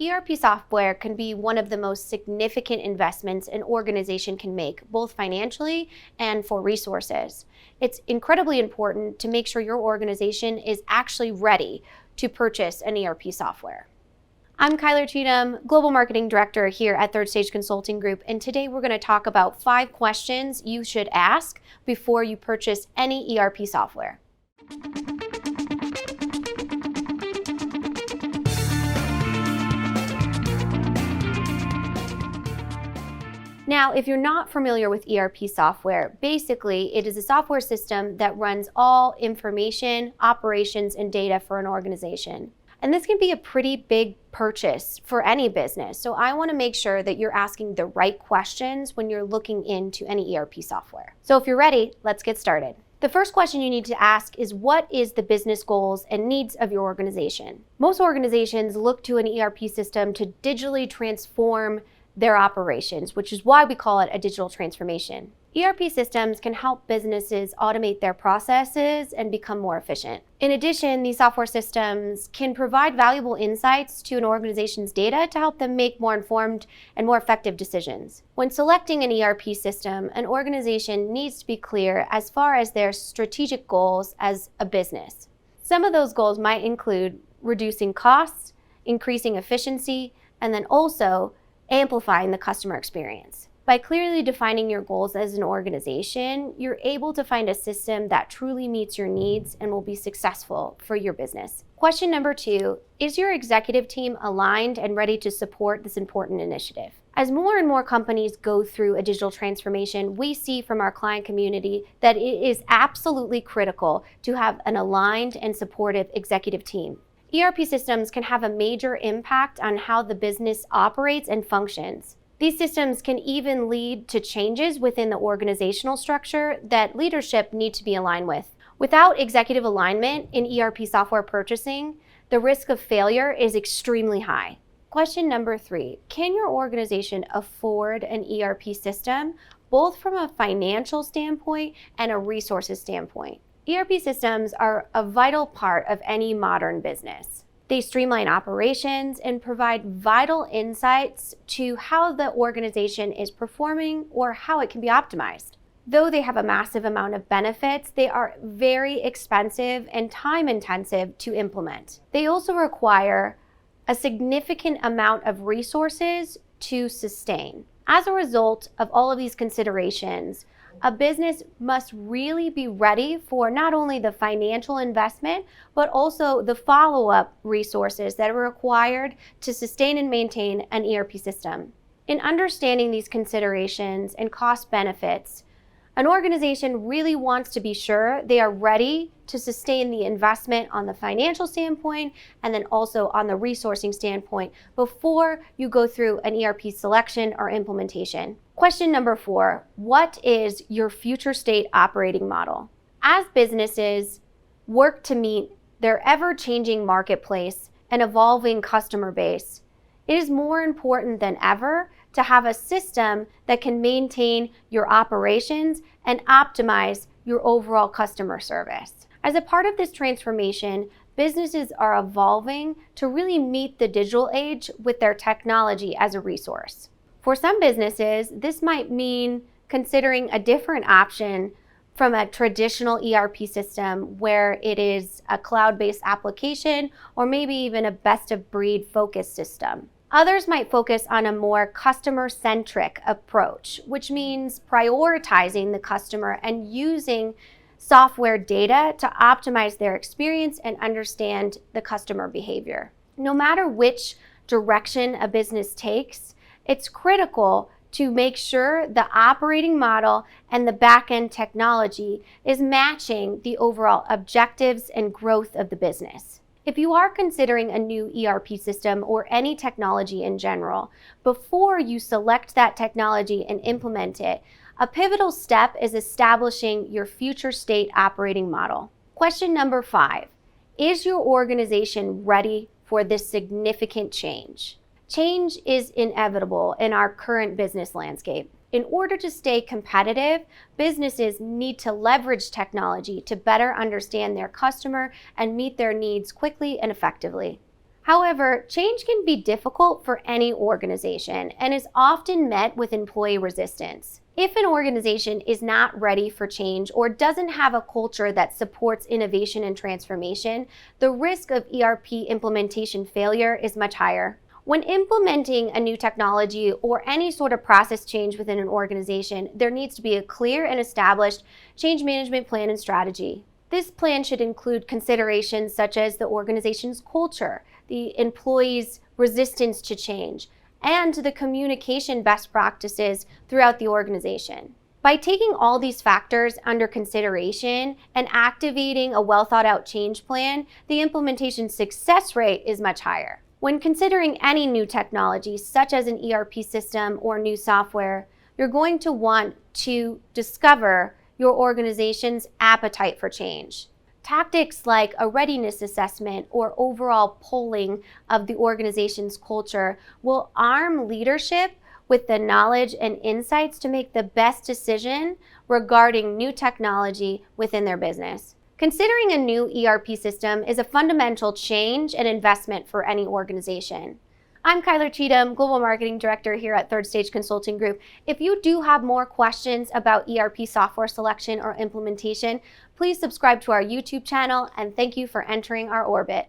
ERP software can be one of the most significant investments an organization can make, both financially and for resources. It's incredibly important to make sure your organization is actually ready to purchase an ERP software. I'm Kyler Cheatham, Global Marketing Director here at Third Stage Consulting Group, and today we're going to talk about 5 questions you should ask before you purchase any ERP software. Now, if you're not familiar with ERP software, basically it is a software system that runs all information, operations, and data for an organization. And this can be a pretty big purchase for any business. So I want to make sure that you're asking the right questions when you're looking into any ERP software. So if you're ready, let's get started. The first question you need to ask is, what is the business goals and needs of your organization? Most organizations look to an ERP system to digitally transform their operations, which is why we call it a digital transformation. ERP systems can help businesses automate their processes and become more efficient. In addition, these software systems can provide valuable insights to an organization's data to help them make more informed and more effective decisions. When selecting an ERP system, an organization needs to be clear as far as their strategic goals as a business. Some of those goals might include reducing costs, increasing efficiency, and then also amplifying the customer experience. By clearly defining your goals as an organization, you're able to find a system that truly meets your needs and will be successful for your business. Question number 2, is your executive team aligned and ready to support this important initiative? As more and more companies go through a digital transformation, we see from our client community that it is absolutely critical to have an aligned and supportive executive team. ERP systems can have a major impact on how the business operates and functions. These systems can even lead to changes within the organizational structure that leadership need to be aligned with. Without executive alignment in ERP software purchasing, the risk of failure is extremely high. Question number 3, can your organization afford an ERP system, both from a financial standpoint and a resources standpoint? ERP systems are a vital part of any modern business. They streamline operations and provide vital insights to how the organization is performing or how it can be optimized. Though they have a massive amount of benefits, they are very expensive and time-intensive to implement. They also require a significant amount of resources to sustain. As a result of all of these considerations, a business must really be ready for not only the financial investment, but also the follow-up resources that are required to sustain and maintain an ERP system. In understanding these considerations and cost benefits, an organization really wants to be sure they are ready to sustain the investment on the financial standpoint and then also on the resourcing standpoint before you go through an ERP selection or implementation. Question number 4, what is your future state operating model? As businesses work to meet their ever-changing marketplace and evolving customer base, it is more important than ever to have a system that can maintain your operations and optimize your overall customer service. As a part of this transformation, businesses are evolving to really meet the digital age with their technology as a resource. For some businesses, this might mean considering a different option from a traditional ERP system where it is a cloud-based application or maybe even a best-of-breed focused system. Others might focus on a more customer-centric approach, which means prioritizing the customer and using software data to optimize their experience and understand the customer behavior. No matter which direction a business takes, it's critical to make sure the operating model and the back-end technology is matching the overall objectives and growth of the business. If you are considering a new ERP system or any technology in general, before you select that technology and implement it, a pivotal step is establishing your future state operating model. Question number 5, is your organization ready for this significant change? Change is inevitable in our current business landscape. In order to stay competitive, businesses need to leverage technology to better understand their customer and meet their needs quickly and effectively. However, change can be difficult for any organization and is often met with employee resistance. If an organization is not ready for change or doesn't have a culture that supports innovation and transformation, the risk of ERP implementation failure is much higher. When implementing a new technology or any sort of process change within an organization, there needs to be a clear and established change management plan and strategy. This plan should include considerations such as the organization's culture, the employees' resistance to change, and the communication best practices throughout the organization. By taking all these factors under consideration and activating a well-thought-out change plan, the implementation success rate is much higher. When considering any new technology, such as an ERP system or new software, you're going to want to discover your organization's appetite for change. Tactics like a readiness assessment or overall polling of the organization's culture will arm leadership with the knowledge and insights to make the best decision regarding new technology within their business. Considering a new ERP system is a fundamental change and investment for any organization. I'm Kyler Cheatham, Global Marketing Director here at Third Stage Consulting Group. If you do have more questions about ERP software selection or implementation, please subscribe to our YouTube channel, and thank you for entering our orbit.